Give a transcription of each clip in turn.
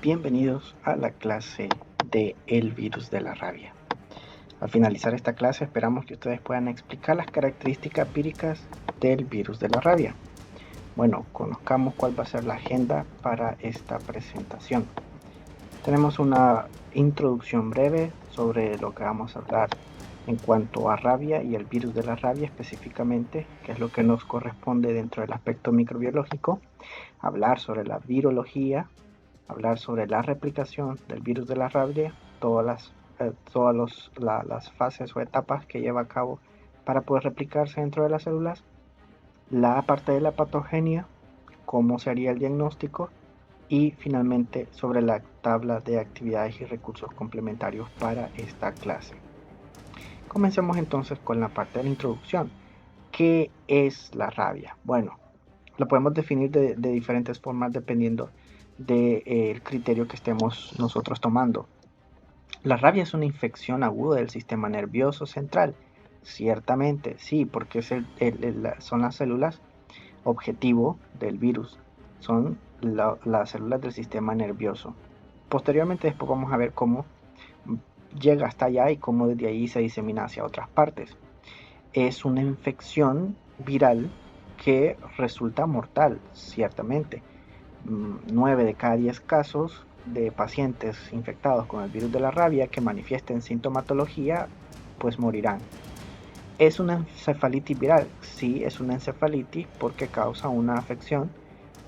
Bienvenidos a la clase de el virus de la rabia. Al finalizar esta clase esperamos que ustedes puedan explicar las características empíricas del virus de la rabia. Bueno, conozcamos cuál va a ser la agenda para esta presentación. Tenemos una introducción breve sobre lo que vamos a hablar en cuanto a rabia y el virus de la rabia específicamente, que es lo que nos corresponde dentro del aspecto microbiológico. Hablar sobre la virología, hablar sobre la replicación del virus de la rabia, todas las fases o etapas que lleva a cabo para poder replicarse dentro de las células, la parte de la patogenia, cómo sería el diagnóstico y finalmente sobre la tabla de actividades y recursos complementarios para esta clase. Comencemos entonces con la parte de la introducción. ¿Qué es la rabia? Bueno, lo podemos definir de diferentes formas dependiendo del criterio que estemos nosotros tomando. La rabia es una infección aguda del sistema nervioso central. Ciertamente, sí, porque son las células objetivo del virus. Son las células del sistema nervioso. Posteriormente después vamos a ver cómo llega hasta allá y cómo desde ahí se disemina hacia otras partes. Es una infección viral que resulta mortal, ciertamente. 9 de cada 10 casos de pacientes infectados con el virus de la rabia que manifiesten sintomatología, pues morirán. ¿Es una encefalitis viral? Sí, es una encefalitis porque causa una afección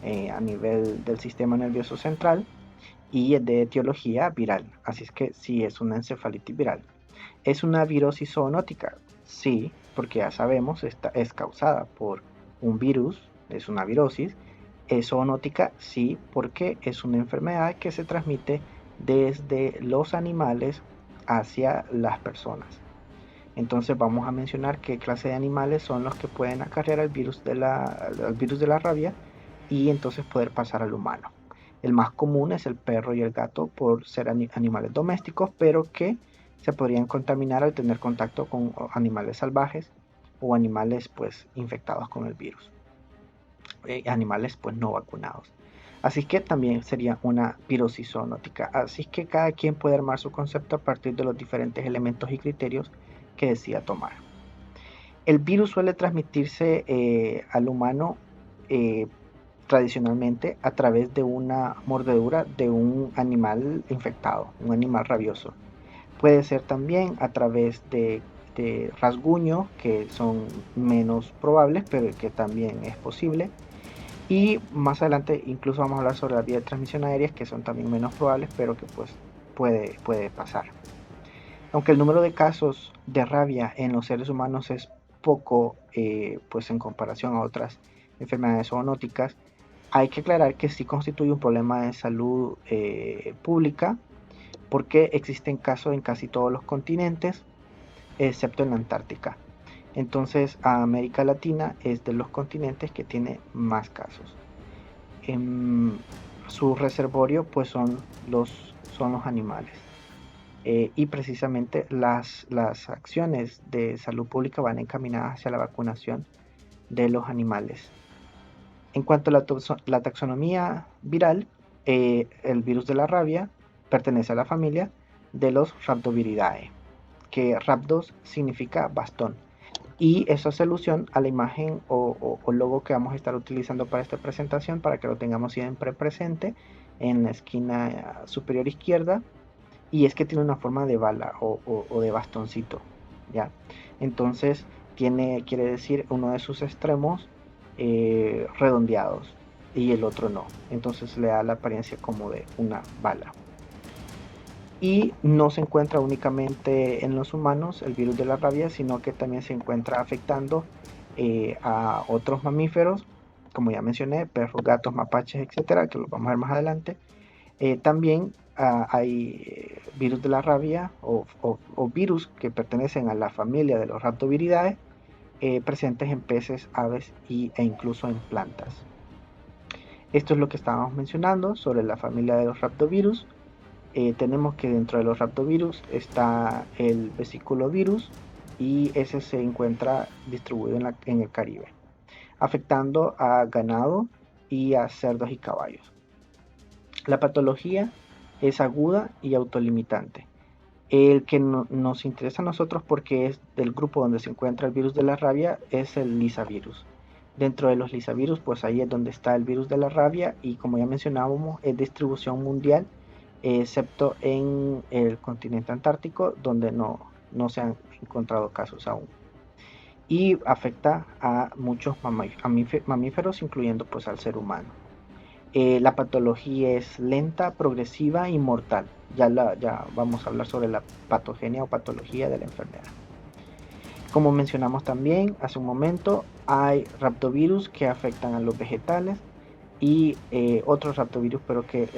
a nivel del sistema nervioso central y es de etiología viral. Así es que sí, es una encefalitis viral. ¿Es una virosis zoonótica? Sí, porque ya sabemos, es causada por un virus, es una virosis. ¿Es zoonótica? Sí, porque es una enfermedad que se transmite desde los animales hacia las personas. Entonces vamos a mencionar qué clase de animales son los que pueden acarrear el virus de la rabia y entonces poder pasar al humano. El más común es el perro y el gato por ser animales domésticos, pero que se podrían contaminar al tener contacto con animales salvajes o animales pues infectados con el virus. Animales pues no vacunados. Así que también sería una virosis zoonótica. Así que cada quien puede armar su concepto a partir de los diferentes elementos y criterios que decida tomar. El virus suele transmitirse al humano tradicionalmente a través de una mordedura de un animal infectado, un animal rabioso. Puede ser también a través de rasguño, que son menos probables, pero que también es posible. Y más adelante incluso vamos a hablar sobre las vías de transmisión aéreas, que son también menos probables, pero que pues puede pasar. Aunque el número de casos de rabia en los seres humanos es poco, pues en comparación a otras enfermedades zoonóticas, hay que aclarar que sí constituye un problema de salud pública, porque existen casos en casi todos los continentes, excepto en la Antártica. Entonces, América Latina es de los continentes que tiene más casos. Su reservorio pues son los animales. Y precisamente las acciones de salud pública van encaminadas hacia la vacunación de los animales. En cuanto a la taxonomía viral, el virus de la rabia pertenece a la familia de los Rhabdoviridae, que rhabdos significa bastón. Y eso hace alusión a la imagen o logo que vamos a estar utilizando para esta presentación, para que lo tengamos siempre presente en la esquina superior izquierda. Y es que tiene una forma de bala o de bastoncito, ¿ya? Entonces quiere decir uno de sus extremos redondeados y el otro no. Entonces le da la apariencia como de una bala. Y no se encuentra únicamente en los humanos el virus de la rabia, sino que también se encuentra afectando a otros mamíferos, como ya mencioné, perros, gatos, mapaches, etcétera, que los vamos a ver más adelante. También hay virus de la rabia o virus que pertenecen a la familia de los Rhabdoviridae, presentes en peces, aves e incluso en plantas. Esto es lo que estábamos mencionando sobre la familia de los Rhabdovirus. Tenemos que dentro de los Rhabdovirus está el vesiculovirus y ese se encuentra distribuido en el Caribe, afectando a ganado y a cerdos y caballos. La patología es aguda y autolimitante. El que nos interesa a nosotros, porque es del grupo donde se encuentra el virus de la rabia, es el lisavirus. Dentro de los lisavirus, pues ahí es donde está el virus de la rabia, y como ya mencionábamos, es distribución mundial, excepto en el continente antártico, donde no se han encontrado casos aún. Y afecta a muchos mamíferos, incluyendo pues al ser humano. La patología es lenta, progresiva y mortal. Ya vamos a hablar sobre la patogenia o patología de la enfermedad. Como mencionamos también hace un momento, hay raptovirus que afectan a los vegetales, y otros raptovirus, pero que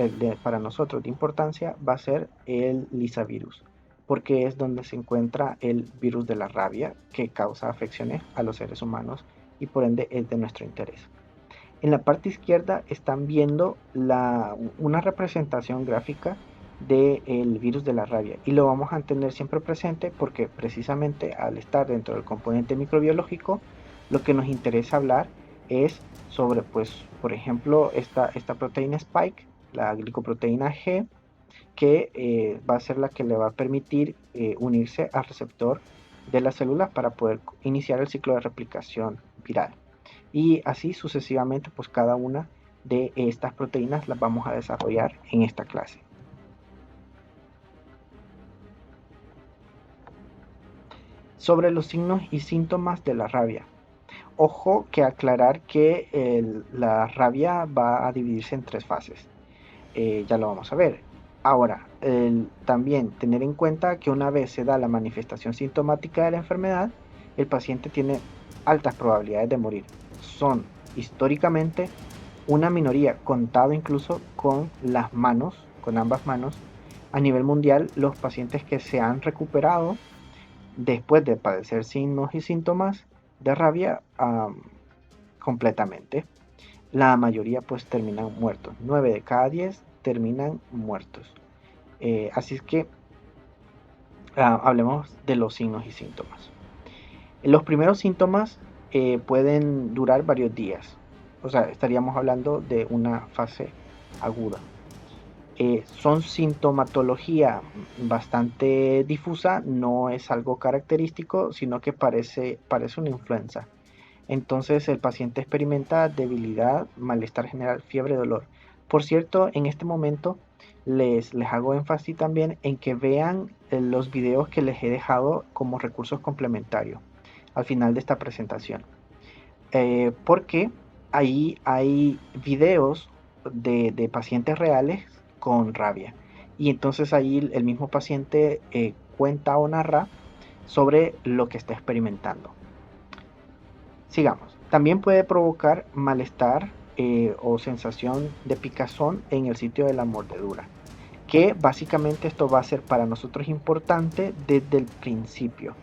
para nosotros de importancia va a ser el lisavirus, porque es donde se encuentra el virus de la rabia, que causa afecciones a los seres humanos y por ende es de nuestro interés. En la parte izquierda están viendo una representación gráfica del virus de la rabia, y lo vamos a tener siempre presente porque precisamente al estar dentro del componente microbiológico, lo que nos interesa hablar es sobre, pues, por ejemplo, esta proteína Spike, la glicoproteína G, que va a ser la que le va a permitir unirse al receptor de las células para poder iniciar el ciclo de replicación viral. Y así sucesivamente, pues cada una de estas proteínas las vamos a desarrollar en esta clase. Sobre los signos y síntomas de la rabia. Ojo que aclarar que la rabia va a dividirse en 3 fases. Ya lo vamos a ver. Ahora, también tener en cuenta que una vez se da la manifestación sintomática de la enfermedad, el paciente tiene altas probabilidades de morir. Son históricamente una minoría, contado incluso con las manos, con ambas manos. A nivel mundial, los pacientes que se han recuperado después de padecer signos y síntomas de rabia completamente, la mayoría pues terminan muertos. 9 de cada 10 terminan muertos. Así es que hablemos de los signos y síntomas. Los primeros síntomas pueden durar varios días. O sea, estaríamos hablando de una fase aguda. Son sintomatología bastante difusa, no es algo característico, sino que parece una influenza. Entonces el paciente experimenta debilidad, malestar general, fiebre, dolor. Por cierto, en este momento les hago énfasis también en que vean los videos que les he dejado como recursos complementarios al final de esta presentación. Porque ahí hay videos de pacientes reales con rabia. Y entonces ahí el mismo paciente cuenta o narra sobre lo que está experimentando. Sigamos. También puede provocar malestar o sensación de picazón en el sitio de la mordedura, que básicamente esto va a ser para nosotros importante desde el principio.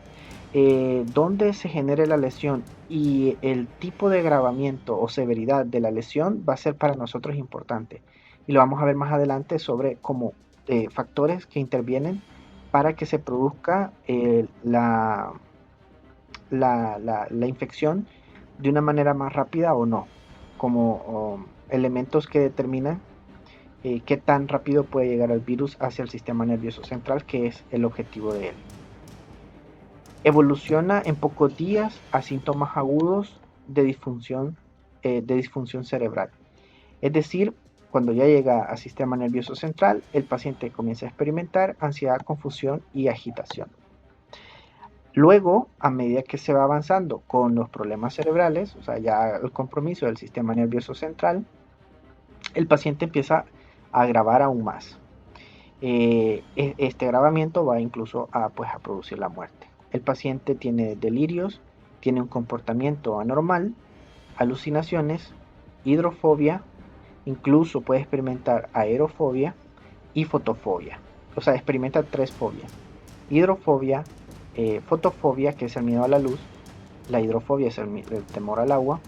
Donde se genere la lesión y el tipo de agravamiento o severidad de la lesión va a ser para nosotros importante, y lo vamos a ver más adelante sobre cómo factores que intervienen para que se produzca la infección de una manera más rápida o no, como elementos que determinan qué tan rápido puede llegar el virus hacia el sistema nervioso central, que es el objetivo de él. Evoluciona en pocos días a síntomas agudos de disfunción cerebral. Es decir, cuando ya llega al sistema nervioso central, el paciente comienza a experimentar ansiedad, confusión y agitación. Luego, a medida que se va avanzando con los problemas cerebrales, o sea, ya el compromiso del sistema nervioso central, el paciente empieza a agravar aún más. Este agravamiento va incluso a producir la muerte. El paciente tiene delirios, tiene un comportamiento anormal, alucinaciones, hidrofobia, incluso puede experimentar aerofobia y fotofobia. O sea, experimenta 3 fobias: hidrofobia, fotofobia, que es el miedo a la luz; la hidrofobia es el temor al agua;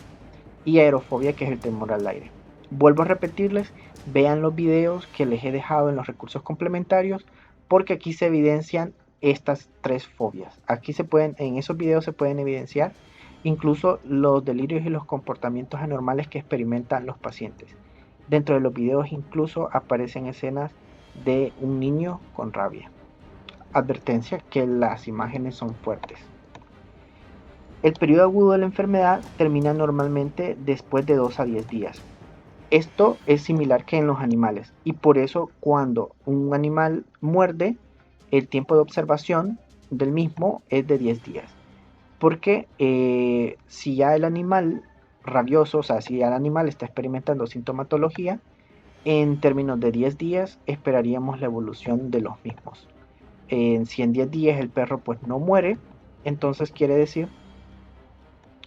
y aerofobia, que es el temor al aire. Vuelvo a repetirles, vean los videos que les he dejado en los recursos complementarios, porque aquí se evidencian estas 3 fobias. Aquí en esos videos se pueden evidenciar incluso los delirios y los comportamientos anormales que experimentan los pacientes. Dentro de los videos incluso aparecen escenas de un niño con rabia. Advertencia que las imágenes son fuertes. El periodo agudo de la enfermedad termina normalmente después de 2 a 10 días. Esto es similar que en los animales y por eso cuando un animal muerde, el tiempo de observación del mismo es de 10 días. Porque si ya el animal rabioso, o sea, si ya el animal está experimentando sintomatología, en términos de 10 días esperaríamos la evolución de los mismos. Si en 10 días el perro pues no muere, entonces quiere decir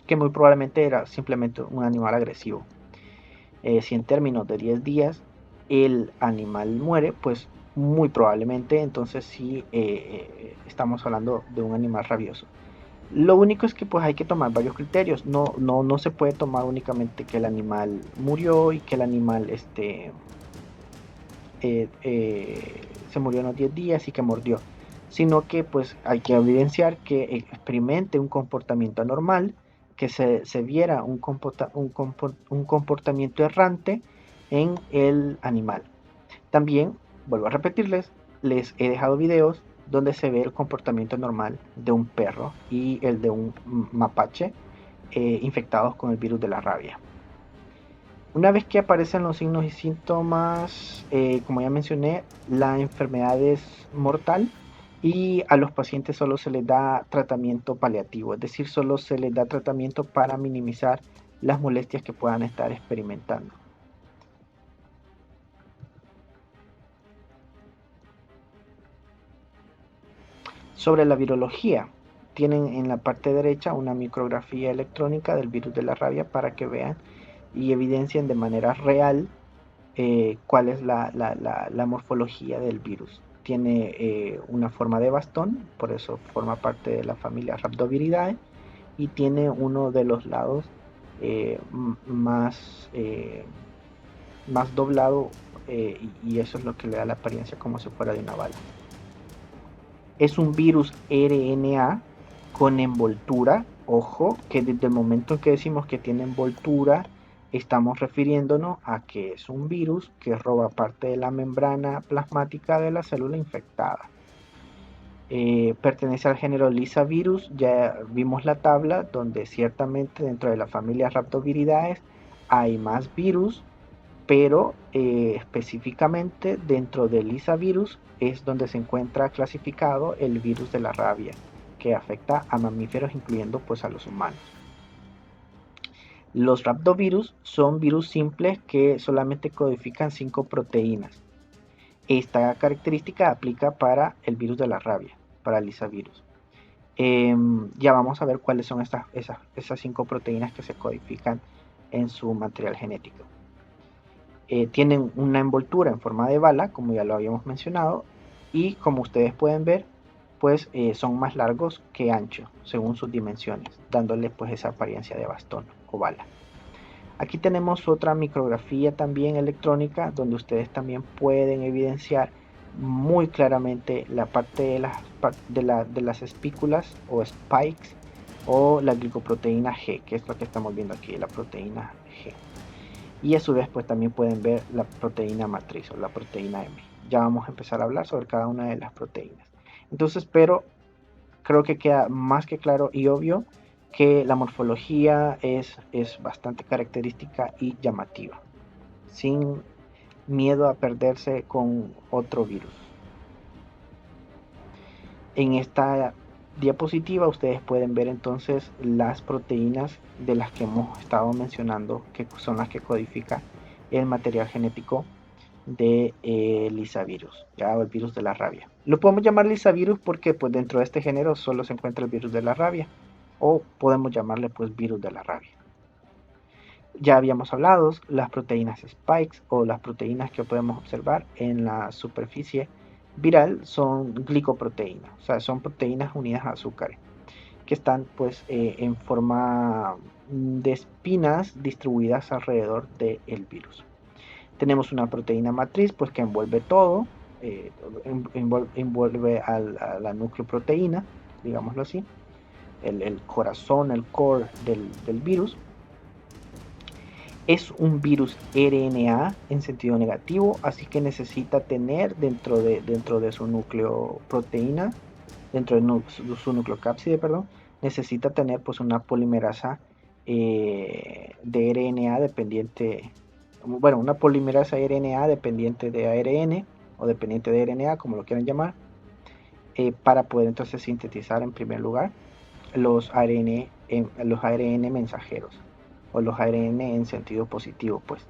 que muy probablemente era simplemente un animal agresivo. Si en términos de 10 días el animal muere, pues muy probablemente entonces sí estamos hablando de un animal rabioso. Lo único es que pues hay que tomar varios criterios. No se puede tomar únicamente que el animal murió y que el animal se murió en los 10 días y que mordió, sino que pues hay que evidenciar que experimente un comportamiento anormal, que se viera un comportamiento errante en el animal. También, vuelvo a repetirles, les he dejado videos donde se ve el comportamiento normal de un perro y el de un mapache infectados con el virus de la rabia. Una vez que aparecen los signos y síntomas, como ya mencioné, la enfermedad es mortal y a los pacientes solo se les da tratamiento paliativo, es decir, solo se les da tratamiento para minimizar las molestias que puedan estar experimentando. Sobre la virología, tienen en la parte derecha una micrografía electrónica del virus de la rabia para que vean y evidencien de manera real cuál es la morfología del virus. Tiene una forma de bastón, por eso forma parte de la familia Rhabdoviridae, y tiene uno de los lados más, más doblado, y eso es lo que le da la apariencia como si fuera de una bala. Es un virus RNA con envoltura. Ojo, que desde el momento en que decimos que tiene envoltura, estamos refiriéndonos a que es un virus que roba parte de la membrana plasmática de la célula infectada. Pertenece al género Lysavirus. Ya vimos la tabla donde ciertamente dentro de la familia Rhabdoviridae hay más virus, pero específicamente dentro del Lysavirus es donde se encuentra clasificado el virus de la rabia, que afecta a mamíferos incluyendo pues a los humanos. Los rhabdovirus son virus simples que solamente codifican 5 proteínas. Esta característica aplica para el virus de la rabia, para el Lysavirus. Ya vamos a ver cuáles son esas 5 proteínas que se codifican en su material genético. Tienen una envoltura en forma de bala, como ya lo habíamos mencionado, y como ustedes pueden ver, pues son más largos que anchos, según sus dimensiones, dándole pues esa apariencia de bastón o bala. Aquí tenemos otra micrografía también electrónica, donde ustedes también pueden evidenciar muy claramente la parte de las espículas o spikes o la glicoproteína G, que es lo que estamos viendo aquí, la proteína G. Y a su vez pues también pueden ver la proteína matriz o la proteína M. Ya vamos a empezar a hablar sobre cada una de las proteínas. Entonces, pero creo que queda más que claro y obvio que la morfología es bastante característica y llamativa, sin miedo a perderse con otro virus. En esta diapositiva ustedes pueden ver entonces las proteínas de las que hemos estado mencionando, que son las que codifica el material genético de Lysavirus, ya, o el virus de la rabia. Lo podemos llamar Lysavirus porque pues dentro de este género solo se encuentra el virus de la rabia, o podemos llamarle pues virus de la rabia. Ya habíamos hablado las proteínas spikes o las proteínas que podemos observar en la superficie viral son glicoproteínas, o sea, son proteínas unidas a azúcares que están pues en forma de espinas distribuidas alrededor del virus. Tenemos una proteína matriz pues que envuelve todo, envuelve a la nucleoproteína, digámoslo así, el corazón, el core del virus. Es un virus RNA en sentido negativo, así que necesita tener dentro de su núcleo proteína, dentro de su nucleocápside, perdón, necesita tener pues una polimerasa de RNA dependiente, bueno, una polimerasa RNA dependiente de ARN o dependiente de RNA, como lo quieran llamar, para poder entonces sintetizar en primer lugar los ARN mensajeros o los ARN en sentido positivo, pues,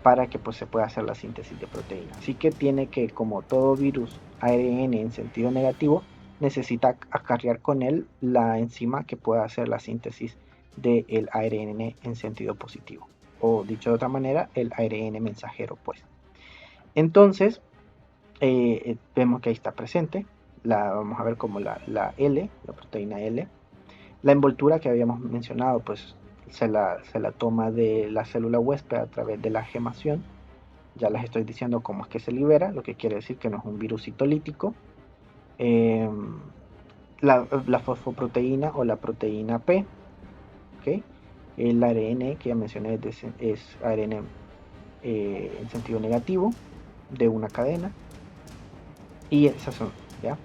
para que pues se pueda hacer la síntesis de proteína. Así que tiene que, como todo virus ARN en sentido negativo, necesita acarrear con él la enzima que pueda hacer la síntesis del ARN en sentido positivo, o dicho de otra manera, el ARN mensajero, pues. Entonces, vemos que ahí está presente, vamos a ver como la L, la proteína L. La envoltura que habíamos mencionado, pues se la toma de la célula huésped a través de la gemación. Ya les estoy diciendo cómo es que se libera, lo que quiere decir que no es un virus citolítico. La fosfoproteína o la proteína P, ¿okay? El ARN que ya mencioné es ARN en sentido negativo de una cadena. Y esas son, ¿ya?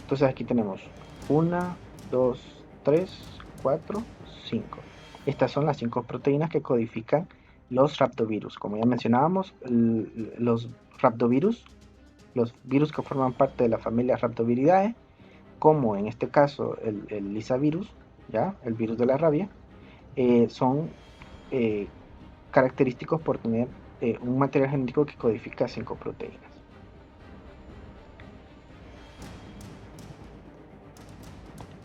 Entonces aquí tenemos 1, 2, 3, 4, 5. Estas son las 5 proteínas que codifican los raptovirus. Como ya mencionábamos, los raptovirus, los virus que forman parte de la familia Rhabdoviridae, como en este caso el Lyssavirus, ¿ya? El virus de la rabia, son característicos por tener un material genético que codifica 5 proteínas.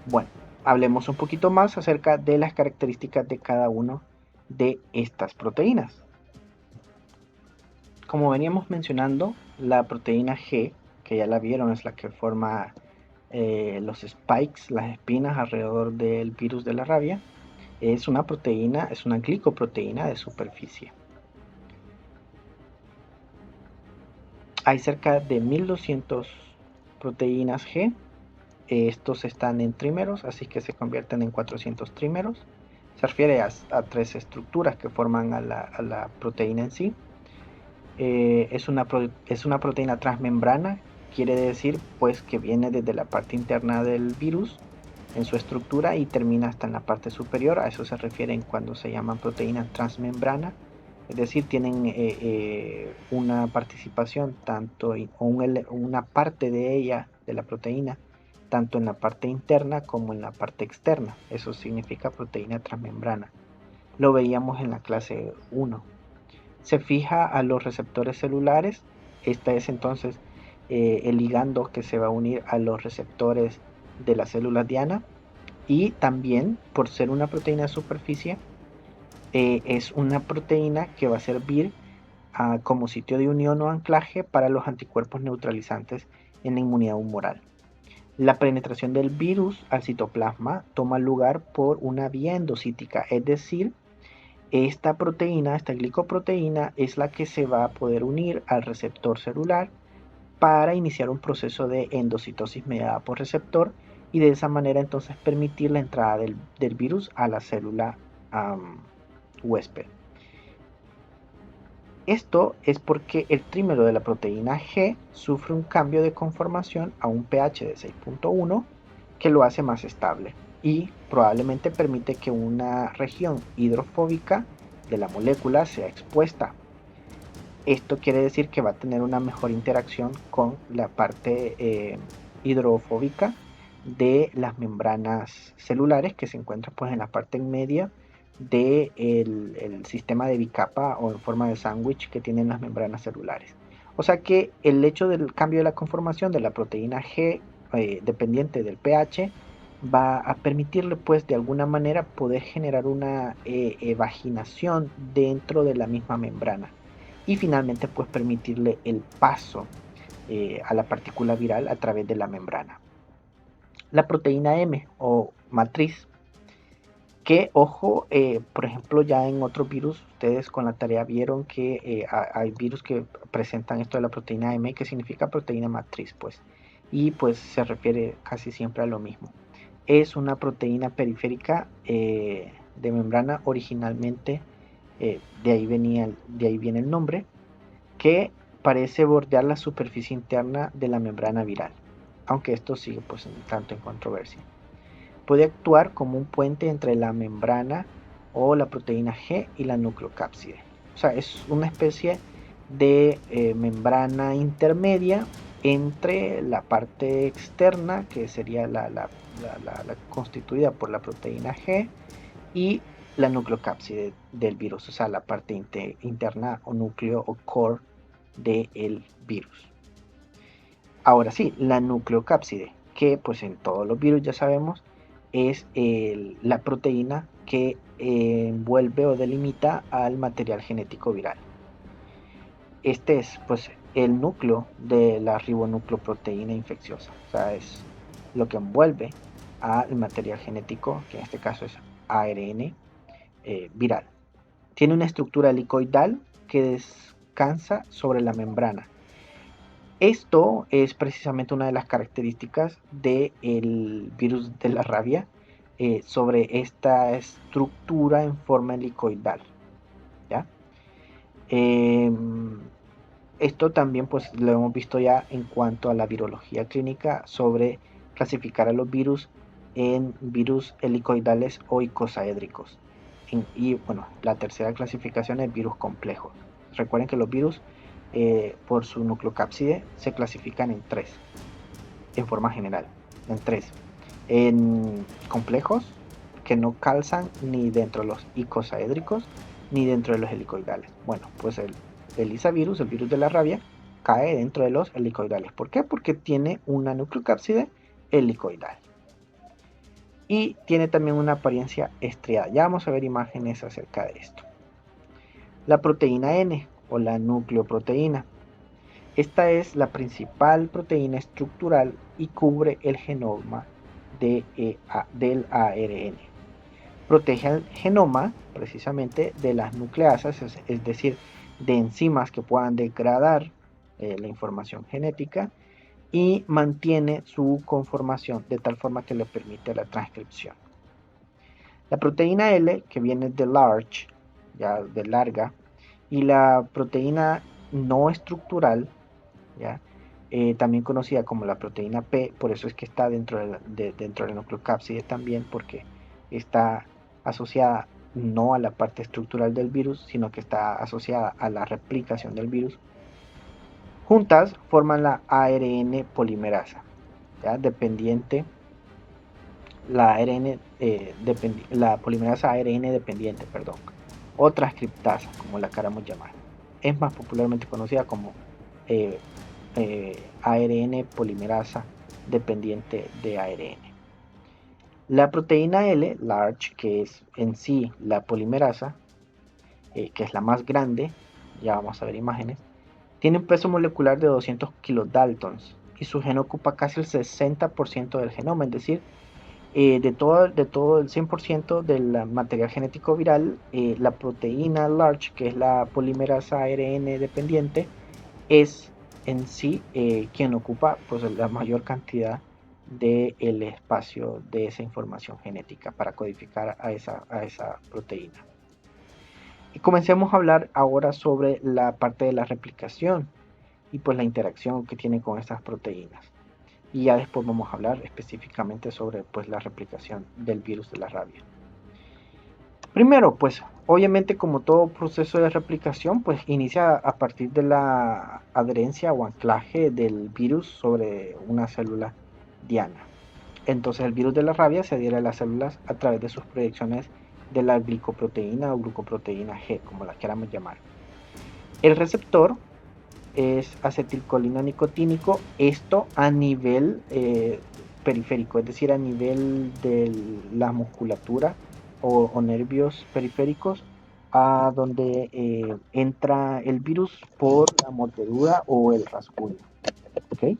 Bueno, hablemos un poquito más acerca de las características de cada una de estas proteínas. Como veníamos mencionando, la proteína G, que ya la vieron, es la que forma los spikes, las espinas alrededor del virus de la rabia. Es una proteína, es una glicoproteína de superficie. Hay cerca de 1200 proteínas G. Estos están en trímeros, así que se convierten en 400 trímeros. Se refiere a 3 estructuras que forman a la proteína en sí. Es una proteína transmembrana, quiere decir pues que viene desde la parte interna del virus en su estructura y termina hasta en la parte superior. A eso se refieren cuando se llaman proteínas transmembrana, es decir, tienen una participación tanto o una parte de ella, de la proteína, tanto en la parte interna como en la parte externa. Eso significa proteína transmembrana. Lo veíamos en la clase 1. Se fija a los receptores celulares. Esta es entonces el ligando que se va a unir a los receptores de la célula diana. Y también, por ser una proteína de superficie, es una proteína que va a servir como sitio de unión o anclaje para los anticuerpos neutralizantes en la inmunidad humoral. La penetración del virus al citoplasma toma lugar por una vía endocítica, es decir, esta proteína, esta glicoproteína, es la que se va a poder unir al receptor celular para iniciar un proceso de endocitosis mediada por receptor y de esa manera entonces permitir la entrada del virus a la célula huésped. Esto es porque el trímero de la proteína G sufre un cambio de conformación a un pH de 6.1 que lo hace más estable y probablemente permite que una región hidrofóbica de la molécula sea expuesta. Esto quiere decir que va a tener una mejor interacción con la parte hidrofóbica de las membranas celulares que se encuentran pues en la parte media del sistema de bicapa o en forma de sándwich que tienen las membranas celulares. O sea que el hecho del cambio de la conformación de la proteína G dependiente del pH va a permitirle pues de alguna manera poder generar una evaginación dentro de la misma membrana y finalmente pues permitirle el paso a la partícula viral a través de la membrana. La proteína M o matriz, que ojo, por ejemplo ya en otros virus ustedes con la tarea vieron que hay virus que presentan esto de la proteína M, que significa proteína matriz, pues, y pues se refiere casi siempre a lo mismo. Es una proteína periférica de membrana originalmente, de ahí viene el nombre, que parece bordear la superficie interna de la membrana viral, aunque esto sigue pues un tanto en controversia. Puede actuar como un puente entre la membrana o la proteína G y la nucleocápside. O sea, es una especie de membrana intermedia entre la parte externa, que sería la constituida por la proteína G, y la nucleocápside del virus, o sea, la parte interna o núcleo o core del virus. Ahora sí, la nucleocápside, que pues en todos los virus ya sabemos, es la proteína que envuelve o delimita al material genético viral. Este es pues el núcleo de la ribonucleoproteína infecciosa, o sea, es lo que envuelve al material genético, que en este caso es ARN viral. Tiene una estructura helicoidal que descansa sobre la membrana. Esto es precisamente una de las características del virus de la rabia, sobre esta estructura en forma helicoidal, ¿ya? Esto también pues lo hemos visto ya en cuanto a la virología clínica, sobre clasificar a los virus en virus helicoidales o icosaédricos. Y bueno, la tercera clasificación es virus complejos. Recuerden que los virus, por su nucleocápside, se clasifican en tres, en forma general, en tres. En complejos, que no calzan ni dentro de los icosaédricos ni dentro de los helicoidales. Bueno, pues el isavirus, el virus de la rabia, cae dentro de los helicoidales. ¿Por qué? Porque tiene una nucleocápside helicoidal. Y tiene también una apariencia estriada. Ya vamos a ver imágenes acerca de esto. La proteína N, o la nucleoproteína. Esta es la principal proteína estructural y cubre el genoma del ARN. Protege al genoma precisamente de las nucleasas, es decir, de enzimas que puedan degradar la información genética, y mantiene su conformación de tal forma que le permite la transcripción. La proteína L, que viene de large, ya de larga, y la proteína no estructural, ¿ya? También conocida como la proteína P, por eso es que está dentro de la nucleocápside también, porque está asociada no a la parte estructural del virus, sino que está asociada a la replicación del virus. Juntas forman la ARN polimerasa, ¿ya? Dependiente, la polimerasa ARN dependiente, perdón, o transcriptasa, como la queramos llamar. Es más popularmente conocida como ARN polimerasa dependiente de ARN. La proteína L, large, que es en sí la polimerasa, que es la más grande, ya vamos a ver imágenes, tiene un peso molecular de 200 kilodaltons y su genoma ocupa casi el 60% del genoma, es decir, de todo el 100% del material genético viral, la proteína large, que es la polimerasa ARN dependiente, es en sí quien ocupa pues la mayor cantidad del espacio de esa información genética para codificar a esa proteína. Y comencemos a hablar ahora sobre la parte de la replicación y pues la interacción que tiene con estas proteínas. Y ya después vamos a hablar específicamente sobre pues la replicación del virus de la rabia. Primero, pues obviamente, como todo proceso de replicación, pues inicia a partir de la adherencia o anclaje del virus sobre una célula diana. Entonces el virus de la rabia se adhiere a las células a través de sus proyecciones de la glicoproteína o glucoproteína G, como la queramos llamar. El receptor es acetilcolina nicotínico, esto a nivel periférico, es decir, a nivel de la musculatura o nervios periféricos, a donde entra el virus por la mordedura o el rasguño. ¿Okay?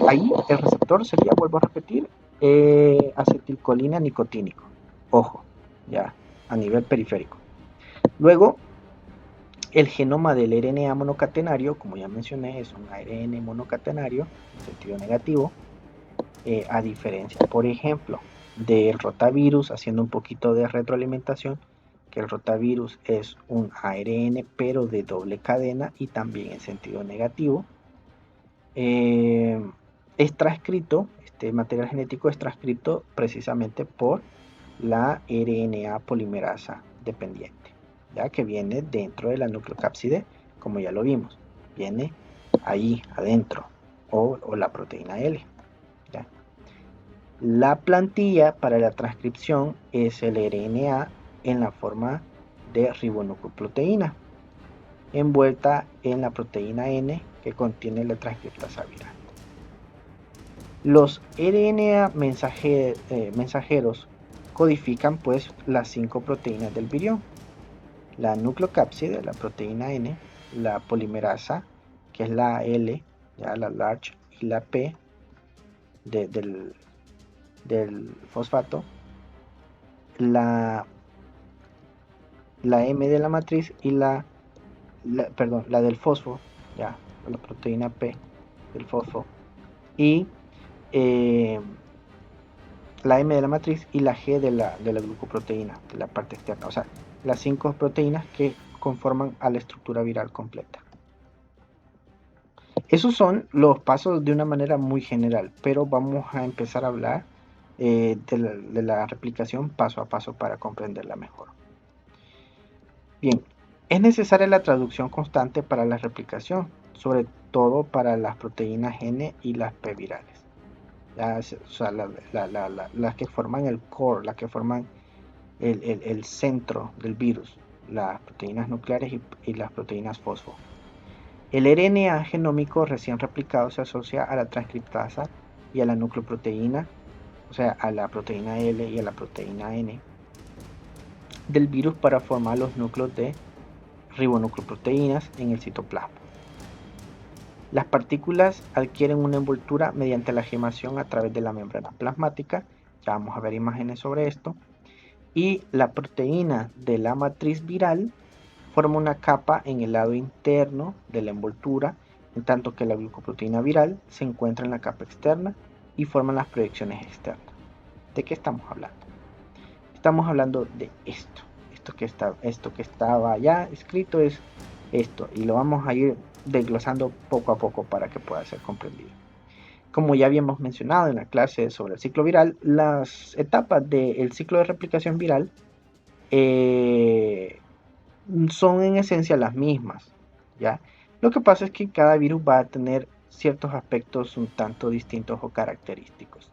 Ahí el receptor sería, vuelvo a repetir, acetilcolina nicotínico. Ojo, ya, a nivel periférico. Luego, el genoma del RNA monocatenario, como ya mencioné, es un ARN monocatenario, en sentido negativo, a diferencia, por ejemplo, del rotavirus, haciendo un poquito de retroalimentación, que el rotavirus es un ARN pero de doble cadena y también en sentido negativo. Es transcrito, este material genético es transcrito precisamente por la RNA polimerasa dependiente, ya que viene dentro de la nucleocápside, como ya lo vimos, viene ahí adentro, o la proteína L. ¿ya? La plantilla para la transcripción es el RNA en la forma de ribonucleoproteína, envuelta en la proteína N que contiene la transcriptasa viral. Los RNA mensajeros codifican pues las 5 proteínas del virión: la nucleocápside, la proteína N, la polimerasa, que es la L, ya la large, y la P del fosfato, la M de la matriz y la del fosfo, ya, la proteína P del fosfo, y la M de la matriz y la G de la glucoproteína, de la parte externa. O sea, las 5 proteínas que conforman a la estructura viral completa. Esos son los pasos de una manera muy general, pero vamos a empezar a hablar de la replicación paso a paso para comprenderla mejor. Bien, es necesaria la traducción constante para la replicación, sobre todo para las proteínas N y las P virales. O sea, las que forman el core, las que forman el centro del virus, las proteínas nucleares y las proteínas fosfo. El RNA genómico recién replicado se asocia a la transcriptasa y a la nucleoproteína, o sea, a la proteína L y a la proteína N del virus para formar los núcleos de ribonucleoproteínas en el citoplasma. Las partículas adquieren una envoltura mediante la gemación a través de la membrana plasmática, ya vamos a ver imágenes sobre esto, y la proteína de la matriz viral forma una capa en el lado interno de la envoltura, en tanto que la glucoproteína viral se encuentra en la capa externa y forman las proyecciones externas. ¿De qué estamos hablando? Estamos hablando de esto. Esto que estaba ya escrito es esto, y lo vamos a ir desglosando poco a poco para que pueda ser comprendido. Como ya habíamos mencionado en la clase sobre el ciclo viral, las etapas del ciclo de replicación viral son en esencia las mismas, ¿ya? Lo que pasa es que cada virus va a tener ciertos aspectos un tanto distintos o característicos.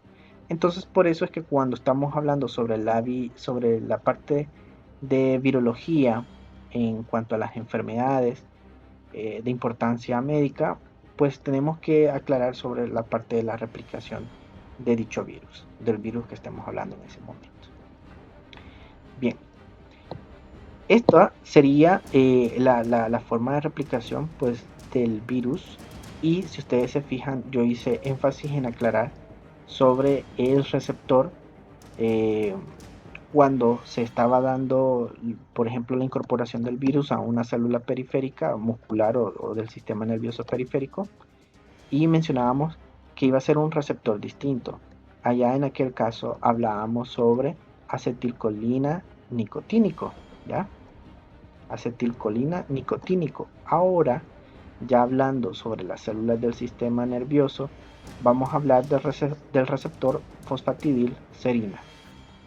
Entonces, por eso es que cuando estamos hablando sobre la parte de virología en cuanto a las enfermedades de importancia médica, pues tenemos que aclarar sobre la parte de la replicación de dicho virus, del virus que estemos hablando en ese momento. Bien, esta sería la forma de replicación pues, del virus, y si ustedes se fijan, yo hice énfasis en aclarar sobre el receptor cuando se estaba dando, por ejemplo, la incorporación del virus a una célula periférica, muscular o del sistema nervioso periférico, y mencionábamos que iba a ser un receptor distinto. Allá en aquel caso hablábamos sobre acetilcolina nicotínico, ¿ya? Acetilcolina nicotínico. Ahora, ya hablando sobre las células del sistema nervioso, vamos a hablar del receptor fosfatidilserina,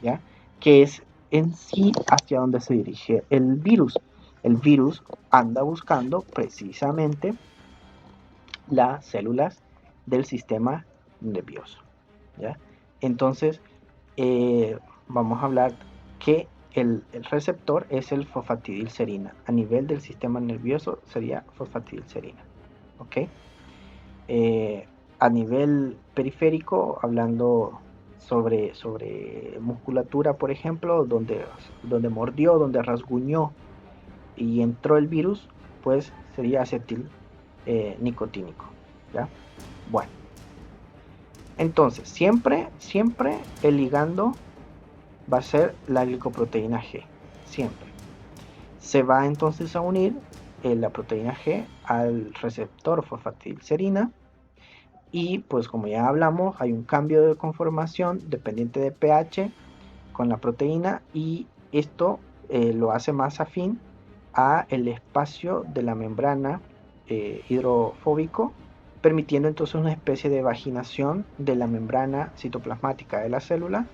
¿ya? Que es en sí hacia donde se dirige el virus. El virus anda buscando precisamente las células del sistema nervioso, ¿ya? Entonces, vamos a hablar que el receptor es el fosfatidilserina. A nivel del sistema nervioso sería fosfatidilserina, ¿ok? A nivel periférico, hablando sobre musculatura, por ejemplo, donde mordió, donde rasguñó y entró el virus, pues sería acetil nicotínico, ¿ya? Bueno, entonces siempre el ligando va a ser la glicoproteína G, siempre. Se va entonces a unir la proteína G al receptor fosfatidilserina, y pues como ya hablamos, hay un cambio de conformación dependiente de pH con la proteína, y esto lo hace más afín a el espacio de la membrana hidrofóbico, permitiendo entonces una especie de vaginación de la membrana citoplasmática de la célula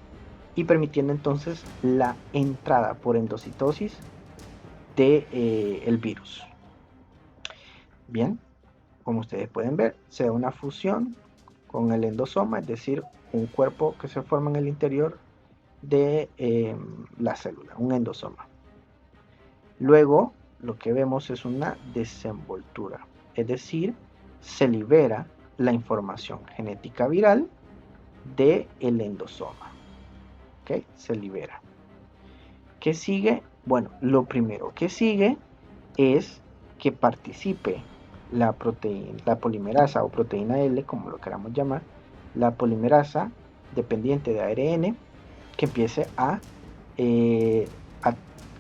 y permitiendo entonces la entrada por endocitosis de el virus. Bien, como ustedes pueden ver, se da una fusión con el endosoma, es decir, un cuerpo que se forma en el interior de la célula, un endosoma. Luego, lo que vemos es una desenvoltura, es decir, se libera la información genética viral del endosoma. ¿Ok? Se libera. ¿Qué sigue? Bueno, lo primero que sigue es que participe la polimerasa o proteína L, como lo queramos llamar, la polimerasa dependiente de ARN, que empiece eh, a,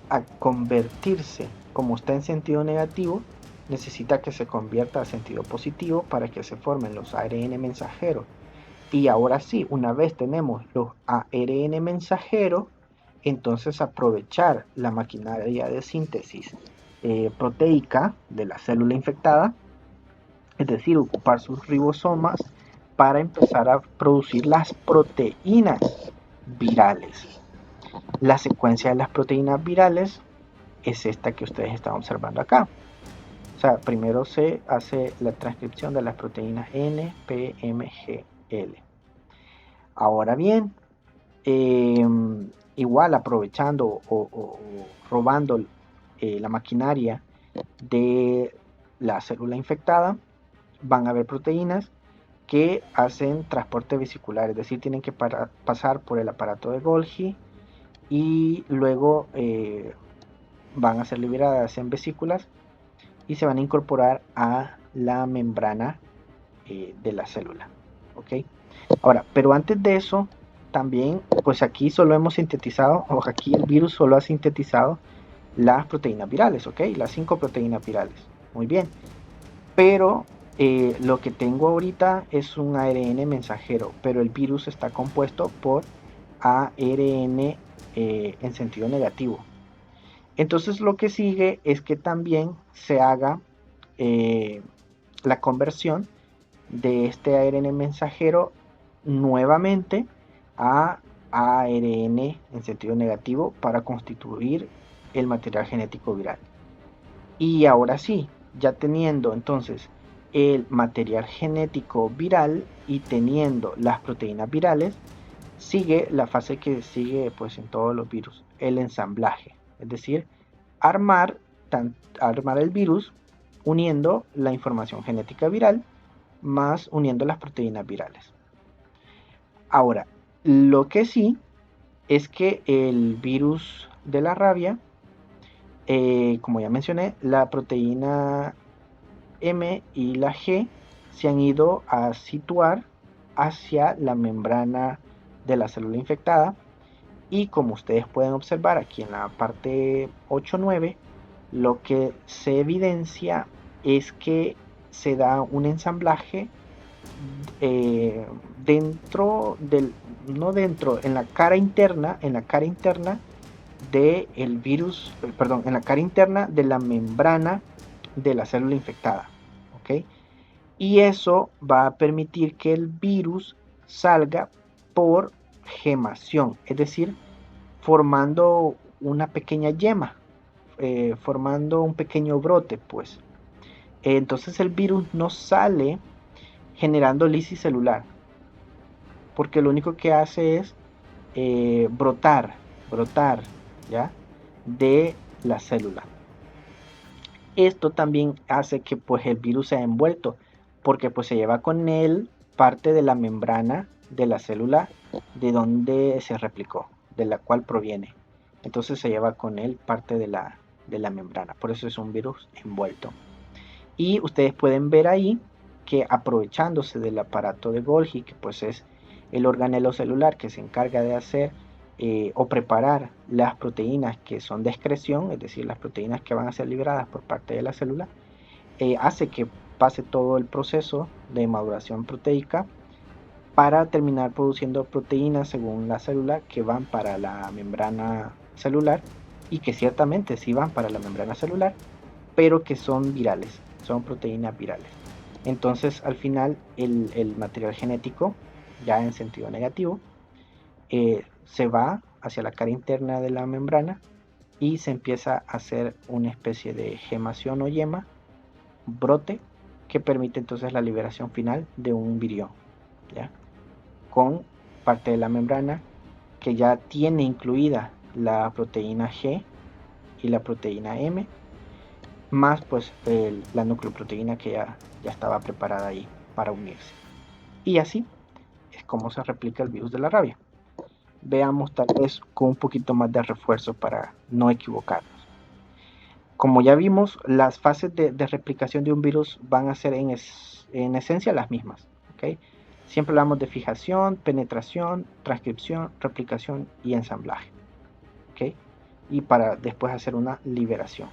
a convertirse. Como está en sentido negativo, necesita que se convierta a sentido positivo para que se formen los ARN mensajeros. Y ahora sí, una vez tenemos los ARN mensajeros, entonces aprovechar la maquinaria de síntesis proteica de la célula infectada, es decir, ocupar sus ribosomas para empezar a producir las proteínas virales. La secuencia de las proteínas virales es esta que ustedes están observando acá. O sea, primero se hace la transcripción de las proteínas N, P, M, G, L. Ahora bien, igual aprovechando o robando la maquinaria de la célula infectada, van a haber proteínas que hacen transporte vesicular, es decir, tienen que pasar por el aparato de Golgi y luego van a ser liberadas en vesículas y se van a incorporar a la membrana de la célula. ¿Ok? Ahora, pero antes de eso, también, pues aquí solo hemos sintetizado, o aquí el virus solo ha sintetizado las proteínas virales, ¿ok? Las 5 proteínas virales. Muy bien. Pero lo que tengo ahorita es un ARN mensajero, pero el virus está compuesto por ARN en sentido negativo. Entonces lo que sigue es que también se haga la conversión de este ARN mensajero nuevamente a ARN en sentido negativo para constituir el material genético viral. Y ahora sí, ya teniendo entonces el material genético viral y teniendo las proteínas virales, sigue la fase que sigue pues en todos los virus, el ensamblaje, es decir, armar el virus uniendo la información genética viral más uniendo las proteínas virales. Ahora, lo que sí es que el virus de la rabia, como ya mencioné, la proteína M y la G se han ido a situar hacia la membrana de la célula infectada, y como ustedes pueden observar aquí en la parte 8-9, lo que se evidencia es que se da un ensamblaje dentro del, no dentro, en la cara interna de el virus, perdón, en la cara interna de la membrana de la célula infectada, ¿ok? Y eso va a permitir que el virus salga por gemación, es decir, formando una pequeña yema, formando un pequeño brote, pues. Entonces el virus no sale generando lisis celular, porque lo único que hace es brotar, ¿ya? De la célula. Esto también hace que pues el virus sea envuelto, porque pues se lleva con él parte de la membrana de la célula de donde se replicó, de la cual proviene. Entonces se lleva con él parte de la membrana, por eso es un virus envuelto. Y ustedes pueden ver ahí que aprovechándose del aparato de Golgi, que pues es el organelo celular que se encarga de hacer o preparar las proteínas que son de excreción, es decir, las proteínas que van a ser liberadas por parte de la célula, hace que pase todo el proceso de maduración proteica para terminar produciendo proteínas según la célula que van para la membrana celular y que ciertamente sí van para la membrana celular, pero que son virales, son proteínas virales. Entonces al final el material genético, ya en sentido negativo, se va hacia la cara interna de la membrana y se empieza a hacer una especie de gemación o yema, brote, que permite entonces la liberación final de un virión, ¿ya? Con parte de la membrana que ya tiene incluida la proteína G y la proteína M, más pues la nucleoproteína que ya estaba preparada ahí para unirse. Y así es como se replica el virus de la rabia. Veamos tal vez con un poquito más de refuerzo para no equivocarnos. Como ya vimos, las fases de replicación de un virus van a ser en esencia las mismas, ¿okay? Siempre hablamos de fijación, penetración, transcripción, replicación y ensamblaje, ¿okay? Y para después hacer una liberación.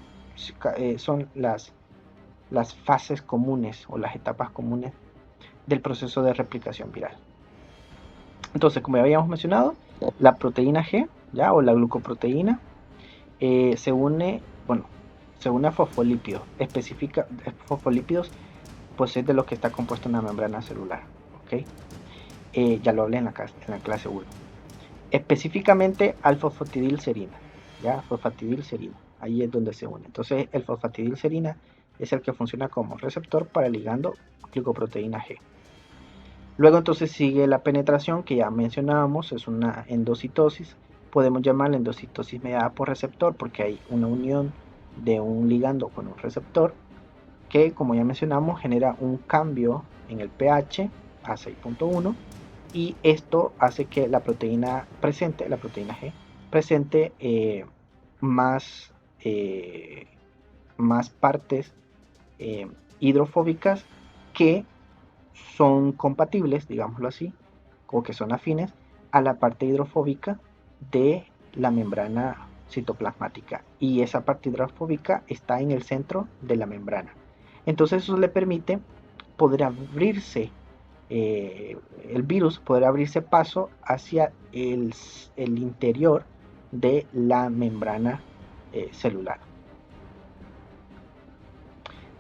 Son las fases comunes o las etapas comunes del proceso de replicación viral. Entonces, como ya habíamos mencionado, la proteína G, ¿ya? O la glucoproteína, se une a fosfolípidos. Fosfolípidos, pues es de lo que está compuesto una membrana celular, ¿ok? Ya lo hablé en la clase 1. Específicamente al fosfatidilserina, ¿ya? Fosfatidilserina, ahí es donde se une. Entonces, el fosfatidilserina es el que funciona como receptor para el ligando glicoproteína G. Luego entonces sigue la penetración que ya mencionábamos, es una endocitosis. Podemos llamarla endocitosis mediada por receptor porque hay una unión de un ligando con un receptor que, como ya mencionamos, genera un cambio en el pH a 6.1 y esto hace que la proteína presente, la proteína G, presente más partes hidrofóbicas que son compatibles, digámoslo así, o que son afines a la parte hidrofóbica de la membrana citoplasmática, y esa parte hidrofóbica está en el centro de la membrana. Entonces eso le permite poder abrirse, el virus poder abrirse paso hacia el interior de la membrana celular.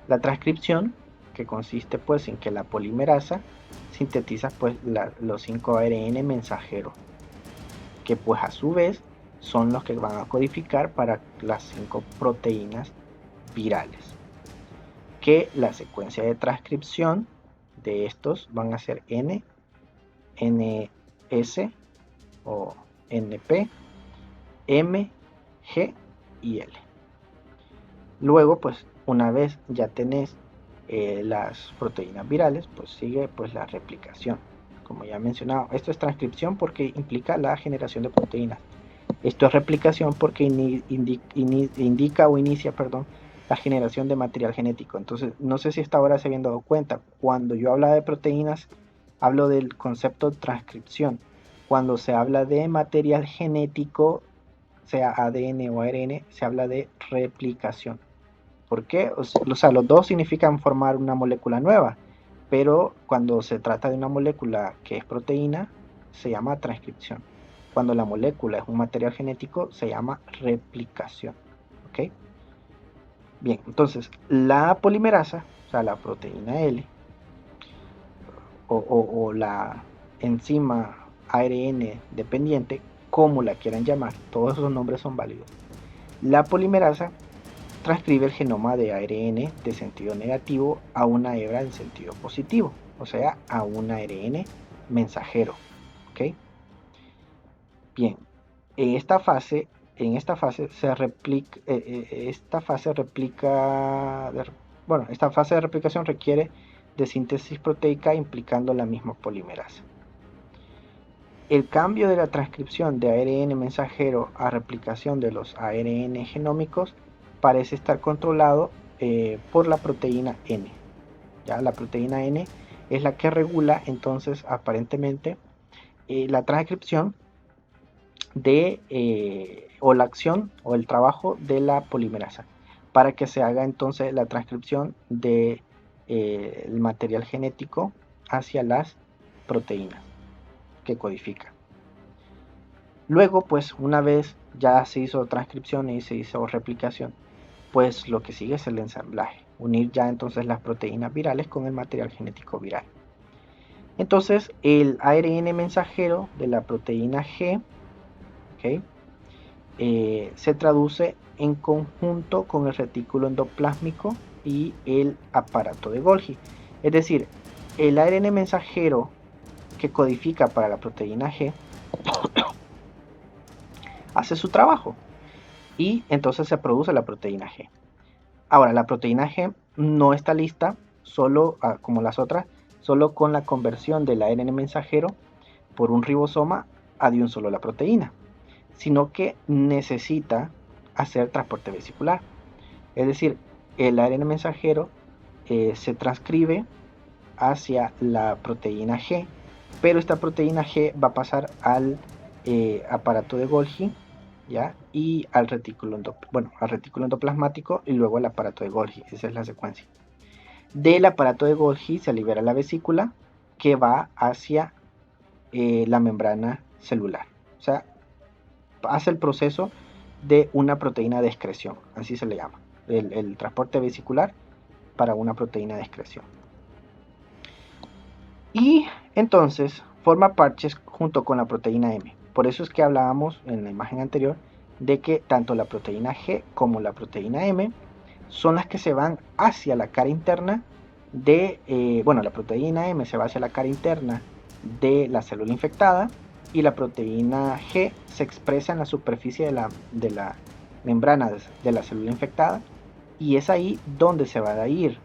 La transcripción, que consiste pues en que la polimerasa sintetiza pues los 5 ARN mensajeros, que pues a su vez son los que van a codificar para las 5 proteínas virales, que la secuencia de transcripción de estos van a ser N, NS o NP, M, G y L. Luego pues una vez ya tenés las proteínas virales, pues sigue pues la replicación. Como ya he mencionado, esto es transcripción porque implica la generación de proteínas. Esto es replicación porque indica o inicia, la generación de material genético. Entonces, no sé si hasta ahora se habían dado cuenta, cuando yo hablaba de proteínas, hablo del concepto de transcripción. Cuando se habla de material genético, sea ADN o ARN, se habla de replicación. ¿Por qué? O sea, los dos significan formar una molécula nueva, pero cuando se trata de una molécula que es proteína, se llama transcripción. Cuando la molécula es un material genético, se llama replicación. ¿Ok? Bien, entonces, la polimerasa, o sea, la proteína L, o la enzima ARN dependiente, como la quieran llamar, todos esos nombres son válidos. La polimerasa transcribe el genoma de ARN de sentido negativo a una hebra en sentido positivo, o sea, a un ARN mensajero. ¿Ok? Bien, en esta fase se replica, esta fase de replicación requiere de síntesis proteica implicando la misma polimerasa. El cambio de la transcripción de ARN mensajero a replicación de los ARN genómicos parece estar controlado por la proteína N. ¿Ya? La proteína N es la que regula entonces aparentemente la transcripción o la acción o el trabajo de la polimerasa para que se haga entonces la transcripción de el material genético hacia las proteínas que codifica. Luego, pues una vez ya se hizo transcripción y se hizo replicación, pues lo que sigue es el ensamblaje, unir ya entonces las proteínas virales con el material genético viral. Entonces el ARN mensajero de la proteína G, ¿okay? Se traduce en conjunto con el retículo endoplásmico y el aparato de Golgi. Es decir, el ARN mensajero que codifica para la proteína G hace su trabajo y entonces se produce la proteína G. Ahora, la proteína G no está lista solo como las otras, solo con la conversión del ARN mensajero por un ribosoma a de un solo la proteína, sino que necesita hacer transporte vesicular. Es decir, el ARN mensajero se transcribe hacia la proteína G, pero esta proteína G va a pasar al aparato de Golgi, ¿ya? Y al retículo endoplasmático y luego al aparato de Golgi. Esa es la secuencia. Del aparato de Golgi se libera la vesícula que va hacia la membrana celular. O sea, hace el proceso de una proteína de excreción, así se le llama, el transporte vesicular para una proteína de excreción. Y entonces forma parches junto con la proteína M. Por eso es que hablábamos en la imagen anterior de que tanto la proteína G como la proteína M son las que se van hacia la cara interna de, la proteína M se va hacia la cara interna de la célula infectada y la proteína G se expresa en la superficie de la membrana de la célula infectada y es ahí donde se van a ir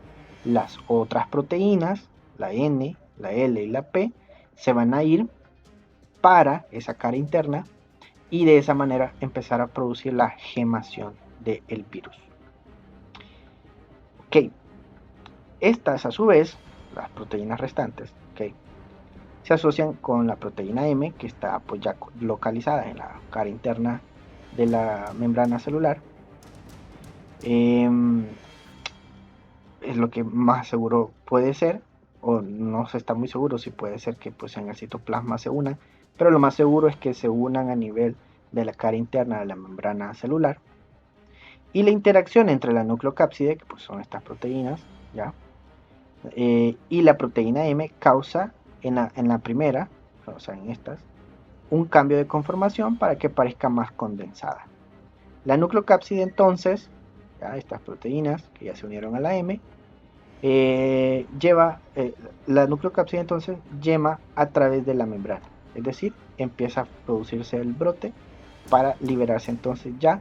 las otras proteínas, la N, la L y la P, se van a ir para esa cara interna y de esa manera empezar a producir la gemación del virus. Ok, estas a su vez, las proteínas restantes, okay, se asocian con la proteína M, que está pues ya localizada en la cara interna de la membrana celular. Es lo que más seguro puede ser, o no se está muy seguro si puede ser que pues en el citoplasma se unan, pero lo más seguro es que se unan a nivel de la cara interna de la membrana celular. Y la interacción entre la nucleocápside, que pues son estas proteínas, ¿ya? Y la proteína M causa en la primera, o sea en estas, un cambio de conformación para que parezca más condensada. La nucleocápside entonces, ¿ya? Estas proteínas que ya se unieron a la M, la nucleocápside entonces llama a través de la membrana, es decir, empieza a producirse el brote para liberarse entonces ya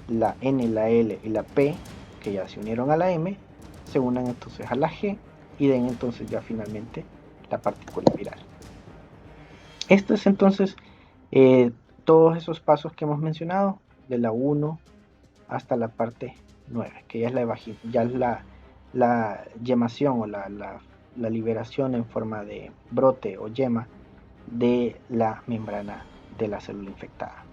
la N, la L y la P que ya se unieron a la M, se unan entonces a la G y den entonces ya finalmente la partícula viral. Esto es entonces todos esos pasos que hemos mencionado de la 1 hasta la parte 9, que ya es la yemación o la liberación en forma de brote o yema de la membrana de la célula infectada.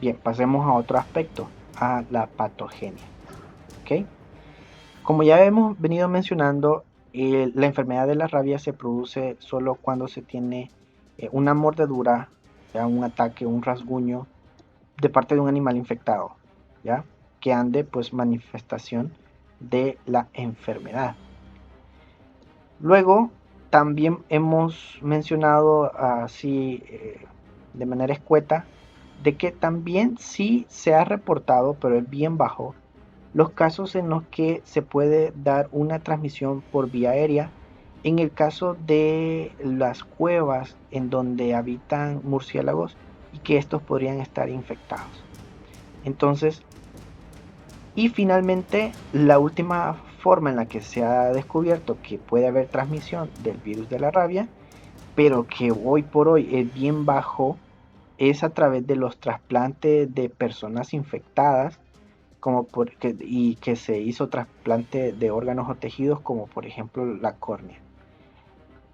Bien, pasemos a otro aspecto, a la patogenia. ¿Okay? Como ya hemos venido mencionando, la enfermedad de la rabia se produce solo cuando se tiene una mordedura, ¿ya? Un ataque, un rasguño de parte de un animal infectado, ¿ya? Que ande pues manifestación de la enfermedad. Luego también hemos mencionado así de manera escueta de que también sí se ha reportado, pero es bien bajo, los casos en los que se puede dar una transmisión por vía aérea en el caso de las cuevas en donde habitan murciélagos y que estos podrían estar infectados. Entonces, y finalmente, la última forma en la que se ha descubierto que puede haber transmisión del virus de la rabia, pero que hoy por hoy es bien bajo, es a través de los trasplantes de personas infectadas y que se hizo trasplante de órganos o tejidos como por ejemplo la córnea.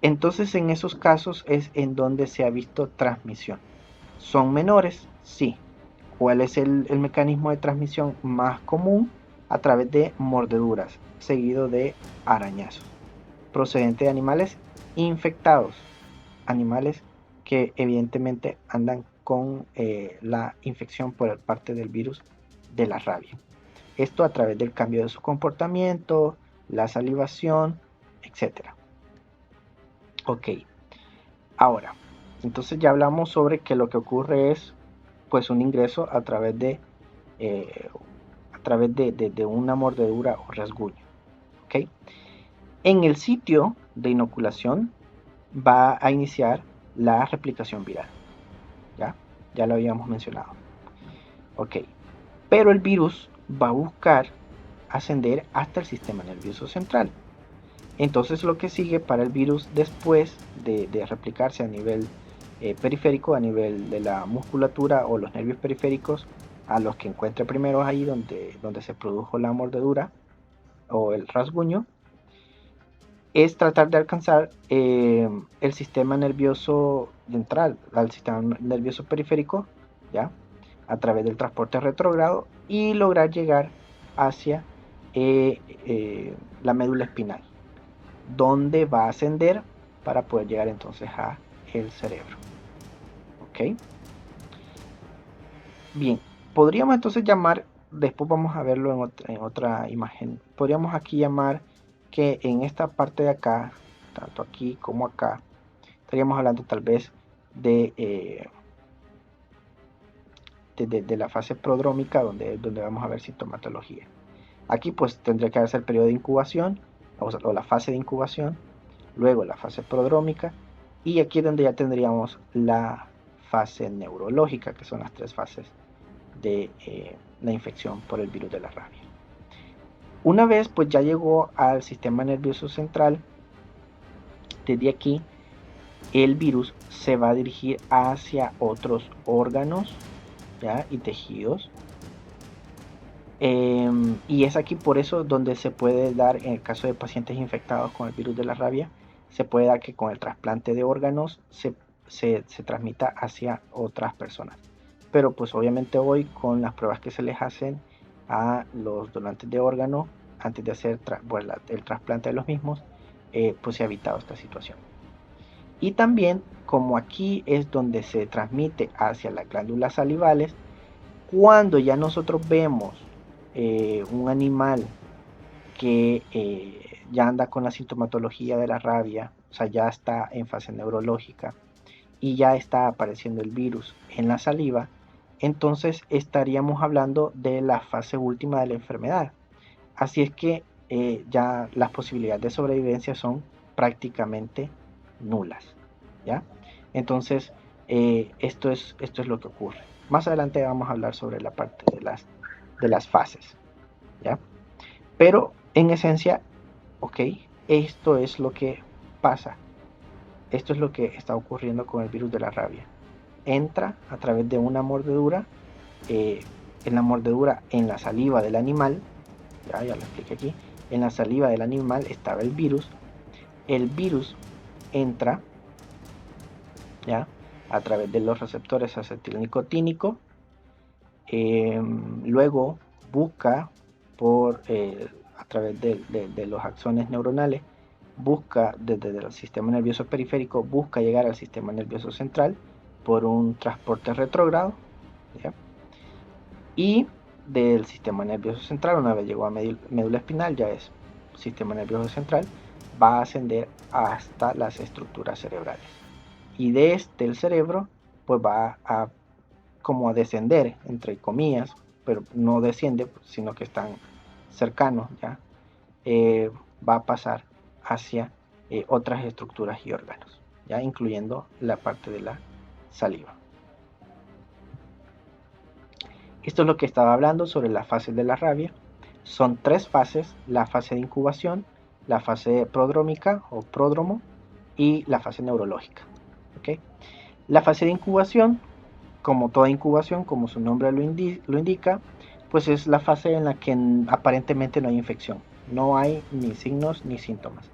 Entonces en esos casos es en donde se ha visto transmisión. ¿Son menores? Sí. ¿Cuál es el mecanismo de transmisión más común? A través de mordeduras, seguido de arañazos, procedente de animales infectados, animales que evidentemente andan con la infección por parte del virus de la rabia. Esto a través del cambio de su comportamiento, la salivación, etc. Ok, ahora, entonces ya hablamos sobre que lo que ocurre es pues un ingreso a través de una mordedura o rasguño. ¿Okay? En el sitio de inoculación va a iniciar la replicación viral. Ya lo habíamos mencionado. Ok, pero el virus va a buscar ascender hasta el sistema nervioso central. Entonces lo que sigue para el virus después de replicarse a nivel periférico, a nivel de la musculatura o los nervios periféricos, a los que encuentre primero ahí donde se produjo la mordedura o el rasguño, es tratar de alcanzar el sistema nervioso central, al sistema nervioso periférico, ¿ya? A través del transporte retrógrado y lograr llegar hacia la médula espinal, donde va a ascender para poder llegar entonces a el cerebro. ¿Ok? Bien, podríamos entonces llamar, después vamos a verlo en otra imagen, podríamos aquí llamar que en esta parte de acá, tanto aquí como acá, estaríamos hablando tal vez de la fase prodrómica, donde vamos a ver sintomatología. Aquí pues tendría que haberse el periodo de incubación, o la fase de incubación, luego la fase prodrómica, y aquí es donde ya tendríamos la fase neurológica, que son las tres fases de la infección por el virus de la rabia. Una vez pues ya llegó al sistema nervioso central, desde aquí el virus se va a dirigir hacia otros órganos, ¿ya? Y tejidos. Y es aquí por eso donde se puede dar, en el caso de pacientes infectados con el virus de la rabia, se puede dar que con el trasplante de órganos se transmita hacia otras personas. Pero pues obviamente hoy con las pruebas que se les hacen a los donantes de órganos antes de hacer el trasplante de los mismos, pues se ha evitado esta situación. Y también, como aquí es donde se transmite hacia las glándulas salivales, cuando ya nosotros vemos un animal que ya anda con la sintomatología de la rabia, o sea, ya está en fase neurológica y ya está apareciendo el virus en la saliva, entonces estaríamos hablando de la fase última de la enfermedad. Así es que ya las posibilidades de sobrevivencia son prácticamente nulas, ¿ya? Entonces, esto es lo que ocurre. Más adelante vamos a hablar sobre la parte de las fases, ¿ya? Pero en esencia, ok, esto es lo que pasa. Esto es lo que está ocurriendo con el virus de la rabia. Entra a través de una mordedura, en la mordedura en la saliva del animal, ya lo expliqué aquí, en la saliva del animal estaba el virus entra, ya, a través de los receptores acetilnicotínicos, luego busca a través de los axones neuronales, busca desde el sistema nervioso periférico, busca llegar al sistema nervioso central por un transporte retrógrado, ¿ya? Y del sistema nervioso central, una vez llegó a médula espinal, ya es sistema nervioso central, va a ascender hasta las estructuras cerebrales. Y desde el cerebro, pues va a como a descender, entre comillas, pero no desciende, sino que están cercanos, ¿ya? Va a pasar hacia otras estructuras y órganos, ¿ya? Incluyendo la parte de la saliva. Esto es lo que estaba hablando sobre las fases de la rabia. Son tres fases: la fase de incubación, la fase prodrómica o pródromo y la fase neurológica. ¿Okay? La fase de incubación, como toda incubación, como su nombre lo indica, pues es la fase en la que aparentemente no hay infección. No hay ni signos ni síntomas.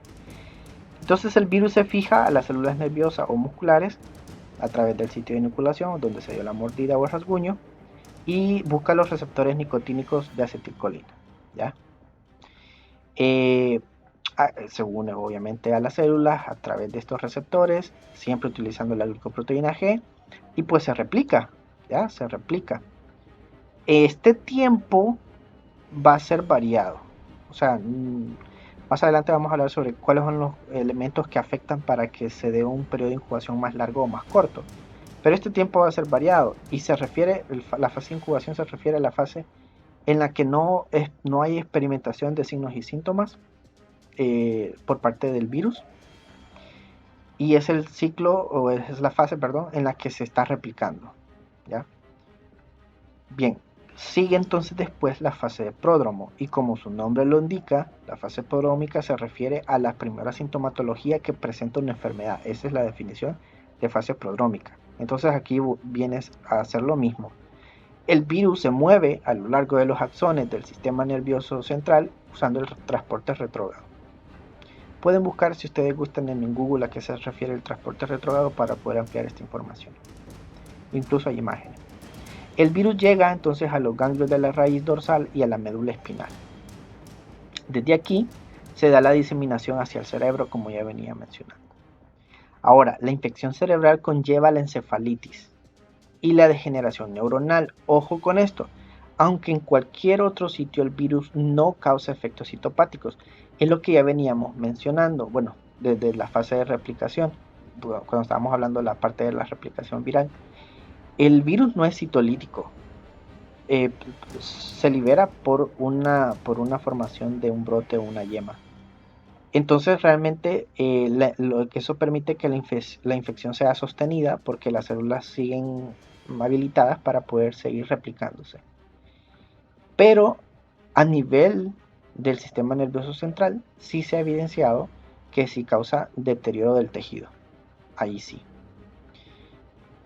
Entonces el virus se fija a las células nerviosas o musculares a través del sitio de inoculación donde se dio la mordida o el rasguño, y busca los receptores nicotínicos de acetilcolina, ¿ya? Eh, se une obviamente a las células a través de estos receptores, siempre utilizando la glicoproteína G, y pues se replica, ¿ya? Se replica. Este tiempo va a ser variado, o sea, más adelante vamos a hablar sobre cuáles son los elementos que afectan para que se dé un periodo de incubación más largo o más corto. Pero este tiempo va a ser variado y se refiere, la fase de incubación se refiere a la fase en la que no hay experimentación de signos y síntomas por parte del virus, y es el ciclo, o es la fase, perdón, en la que se está replicando, ¿ya? Bien, sigue entonces después la fase de pródromo, y como su nombre lo indica, la fase prodrómica se refiere a la primera sintomatología que presenta una enfermedad. Esa es la definición de fase prodrómica. Entonces aquí vienes a hacer lo mismo. El virus se mueve a lo largo de los axones del sistema nervioso central usando el transporte retrógrado. Pueden buscar, si ustedes gustan, en Google a qué se refiere el transporte retrógrado para poder ampliar esta información. Incluso hay imágenes. El virus llega entonces a los ganglios de la raíz dorsal y a la médula espinal. Desde aquí se da la diseminación hacia el cerebro, como ya venía mencionando. Ahora, la infección cerebral conlleva la encefalitis y la degeneración neuronal. Ojo con esto, aunque en cualquier otro sitio el virus no causa efectos citopáticos. Es lo que ya veníamos mencionando, bueno, desde la fase de replicación, cuando estábamos hablando de la parte de la replicación viral. El virus no es citolítico, se libera por una formación de un brote o una yema. Entonces realmente lo que eso permite que la infección sea sostenida porque las células siguen habilitadas para poder seguir replicándose. Pero a nivel del sistema nervioso central sí se ha evidenciado que sí causa deterioro del tejido. Ahí sí.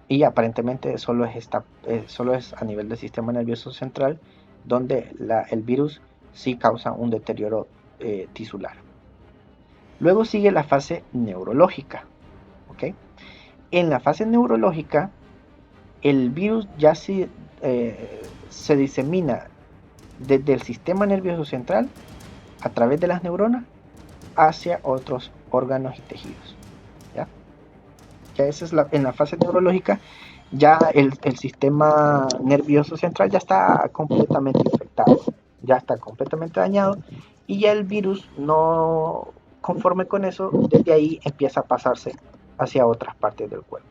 Y aparentemente solo es a nivel del sistema nervioso central donde el virus sí causa un deterioro tisular. Luego sigue la fase neurológica. ¿Okay? En la fase neurológica, el virus ya se disemina desde el sistema nervioso central a través de las neuronas hacia otros órganos y tejidos. ¿Ya? Ya esa es en la fase neurológica, ya el sistema nervioso central ya está completamente infectado, ya está completamente dañado, y ya el virus, no conforme con eso, desde ahí empieza a pasarse hacia otras partes del cuerpo.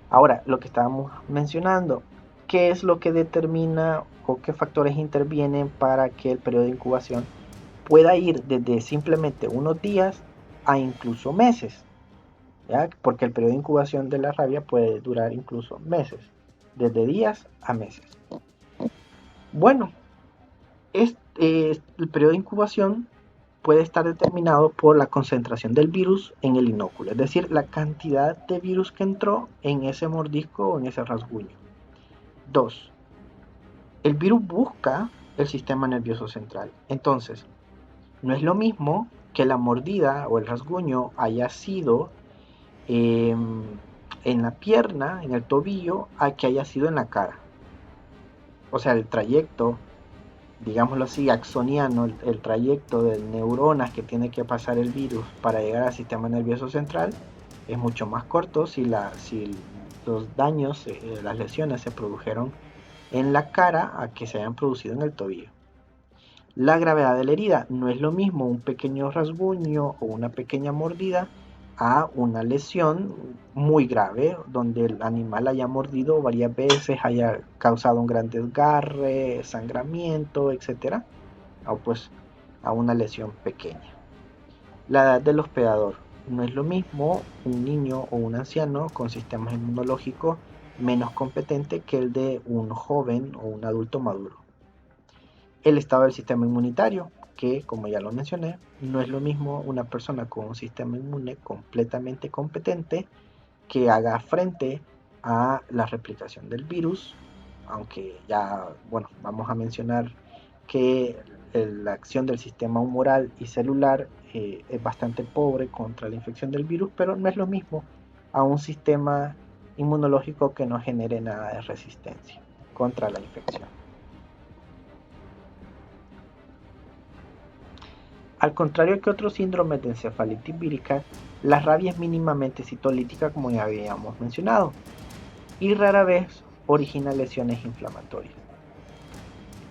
Ahora, lo que estábamos mencionando, ¿qué es lo que determina o qué factores intervienen para que el periodo de incubación pueda ir desde simplemente unos días a incluso meses? ¿Ya? Porque el periodo de incubación de la rabia puede durar incluso meses, desde días a meses. Bueno, el periodo de incubación puede estar determinado por la concentración del virus en el inóculo, es decir, la cantidad de virus que entró en ese mordisco o en ese rasguño. 2. El virus busca el sistema nervioso central. Entonces, no es lo mismo que la mordida o el rasguño haya sido en la pierna, en el tobillo, a que haya sido en la cara. O sea, el trayecto, digámoslo así, axoniano, el trayecto de neuronas que tiene que pasar el virus para llegar al sistema nervioso central es mucho más corto si los daños, las lesiones se produjeron en la cara a que se hayan producido en el tobillo. La gravedad de la herida no es lo mismo un pequeño rasguño o una pequeña mordida a una lesión muy grave donde el animal haya mordido varias veces, haya causado un gran desgarre, sangramiento, etc. O pues a una lesión pequeña. La edad del hospedador no es lo mismo un niño o un anciano con sistema inmunológico menos competente que el de un joven o un adulto maduro. El estado del sistema inmunitario, que como ya lo mencioné, no es lo mismo una persona con un sistema inmune completamente competente que haga frente a la replicación del virus, aunque ya, bueno, vamos a mencionar que la acción del sistema humoral y celular es bastante pobre contra la infección del virus, pero no es lo mismo a un sistema inmunológico que no genere nada de resistencia contra la infección. Al contrario que otros síndromes de encefalitis vírica, la rabia es mínimamente citolítica, como ya habíamos mencionado, y rara vez origina lesiones inflamatorias.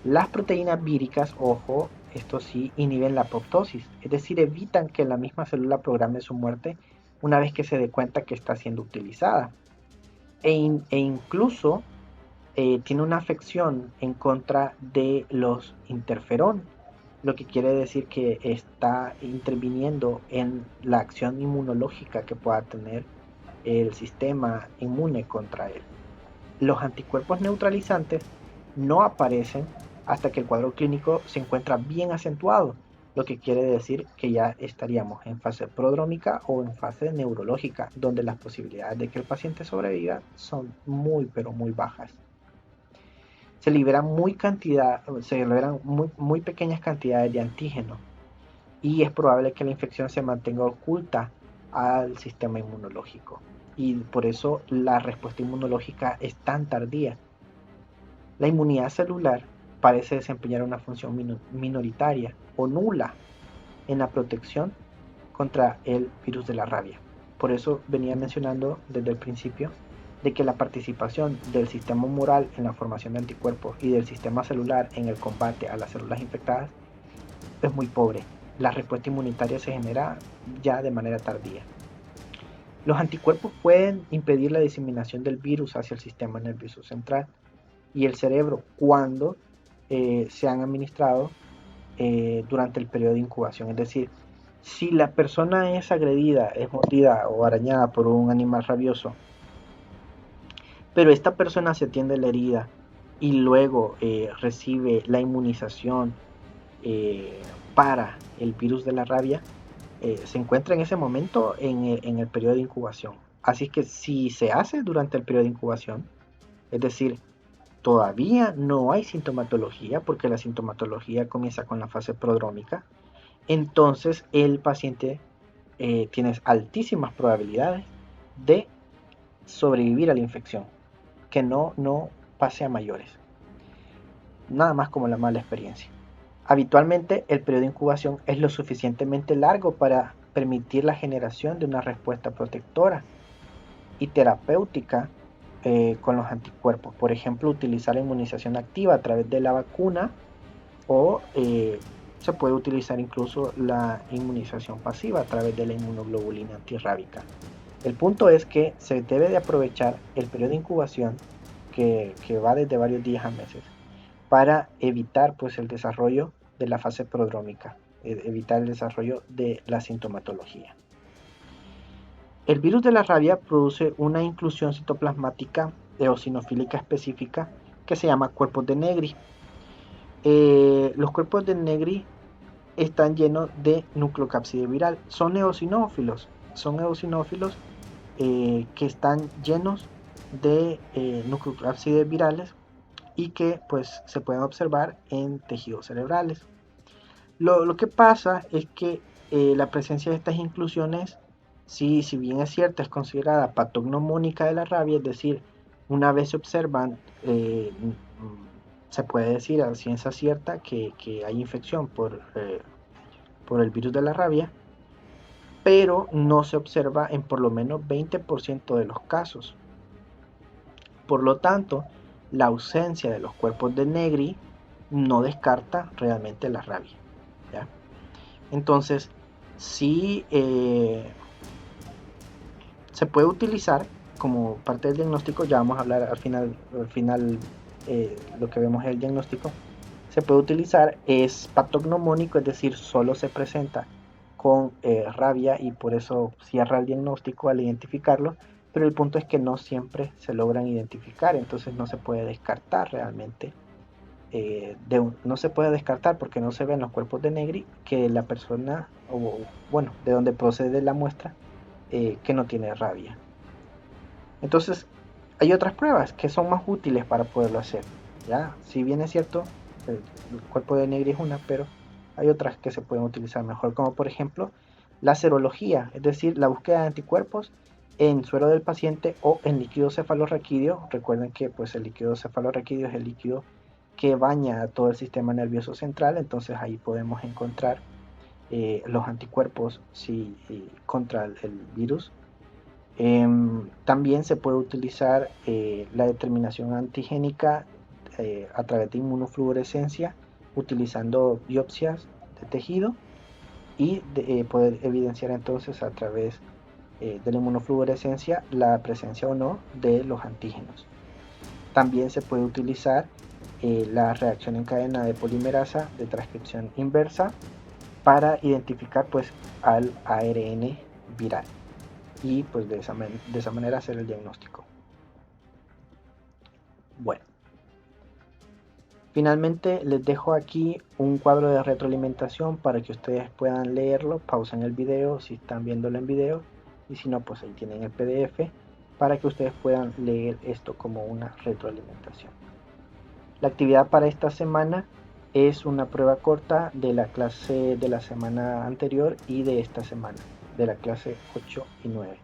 Las proteínas víricas, ojo, esto sí, inhiben la apoptosis, es decir, evitan que la misma célula programe su muerte una vez que se dé cuenta que está siendo utilizada. E incluso tiene una afección en contra de los interferón, lo que quiere decir que está interviniendo en la acción inmunológica que pueda tener el sistema inmune contra él. Los anticuerpos neutralizantes no aparecen hasta que el cuadro clínico se encuentra bien acentuado, lo que quiere decir que ya estaríamos en fase prodrómica o en fase neurológica, donde las posibilidades de que el paciente sobreviva son muy pero muy bajas. Se liberan muy pequeñas cantidades de antígeno y es probable que la infección se mantenga oculta al sistema inmunológico, y por eso la respuesta inmunológica es tan tardía. La inmunidad celular parece desempeñar una función minoritaria o nula en la protección contra el virus de la rabia. Por eso venía mencionando desde el principio de que la participación del sistema humoral en la formación de anticuerpos y del sistema celular en el combate a las células infectadas es muy pobre. La respuesta inmunitaria se genera ya de manera tardía. Los anticuerpos pueden impedir la diseminación del virus hacia el sistema nervioso central y el cerebro cuando se han administrado durante el periodo de incubación. Es decir, si la persona es agredida, es mordida o arañada por un animal rabioso, pero esta persona se atiende la herida y luego recibe la inmunización para el virus de la rabia, se encuentra en ese momento en el periodo de incubación. Así que si se hace durante el periodo de incubación, es decir, todavía no hay sintomatología, porque la sintomatología comienza con la fase prodrómica, entonces el paciente tiene altísimas probabilidades de sobrevivir a la infección, que no pase a mayores. Nada más como la mala experiencia. Habitualmente el periodo de incubación es lo suficientemente largo para permitir la generación de una respuesta protectora y terapéutica con los anticuerpos. Por ejemplo, utilizar la inmunización activa a través de la vacuna o se puede utilizar incluso la inmunización pasiva a través de la inmunoglobulina antirrábica. El punto es que se debe de aprovechar el periodo de incubación que va desde varios días a meses para evitar pues el desarrollo de la fase prodrómica, evitar el desarrollo de la sintomatología. El virus de la rabia produce una inclusión citoplasmática eosinofílica específica que se llama cuerpos de Negri. Los cuerpos de Negri están llenos de nucleocápside viral. Son eosinófilos que están llenos de nucleocápsides virales y que pues se pueden observar en tejidos cerebrales. Lo que pasa es que la presencia de estas inclusiones, si bien es cierta, es considerada patognomónica de la rabia, es decir, una vez se observan, se puede decir a ciencia cierta que hay infección por el virus de la rabia, pero no se observa en por lo menos 20% de los casos. Por lo tanto, la ausencia de los cuerpos de Negri no descarta realmente la rabia, ¿ya? Entonces, sí se puede utilizar como parte del diagnóstico. Ya vamos a hablar al final lo que vemos es el diagnóstico. Se puede utilizar, es patognomónico, es decir, solo se presenta con rabia y por eso cierra el diagnóstico al identificarlo, pero el punto es que no siempre se logran identificar, entonces no se puede descartar realmente. No se puede descartar porque no se ven los cuerpos de Negri que la persona, o bueno, de donde procede la muestra, que no tiene rabia. Entonces, hay otras pruebas que son más útiles para poderlo hacer, ¿ya? Si bien es cierto, el cuerpo de Negri es una, pero hay otras que se pueden utilizar mejor, como por ejemplo la serología, es decir, la búsqueda de anticuerpos en suero del paciente o en líquido cefalorraquídeo. Recuerden que pues el líquido cefalorraquídeo es el líquido que baña a todo el sistema nervioso central, entonces ahí podemos encontrar los anticuerpos contra el virus. También se puede utilizar la determinación antigénica a través de inmunofluorescencia, utilizando biopsias de tejido y poder evidenciar entonces a través de la inmunofluorescencia la presencia o no de los antígenos. También se puede utilizar la reacción en cadena de polimerasa de transcripción inversa para identificar pues al ARN viral y pues de esa manera hacer el diagnóstico. Bueno, finalmente les dejo aquí un cuadro de retroalimentación para que ustedes puedan leerlo. Pausen el video si están viéndolo en video y si no, pues ahí tienen el PDF para que ustedes puedan leer esto como una retroalimentación. La actividad para esta semana es una prueba corta de la clase de la semana anterior y de esta semana, de la clase 8 y 9.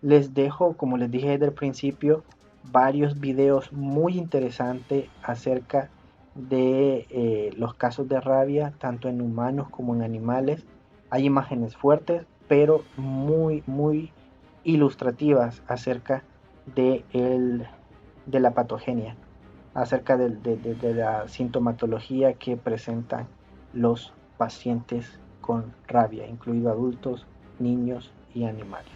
Les dejo, como les dije desde el principio, varios videos muy interesantes acerca de los casos de rabia, tanto en humanos como en animales. Hay imágenes fuertes, pero muy ilustrativas acerca de la patogenia, acerca de la sintomatología que presentan los pacientes con rabia, incluidos adultos, niños y animales.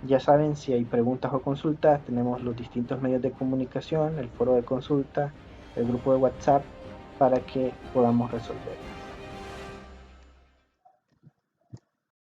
Ya saben, si hay preguntas o consultas, tenemos los distintos medios de comunicación, el foro de consulta, el grupo de WhatsApp, para que podamos resolver.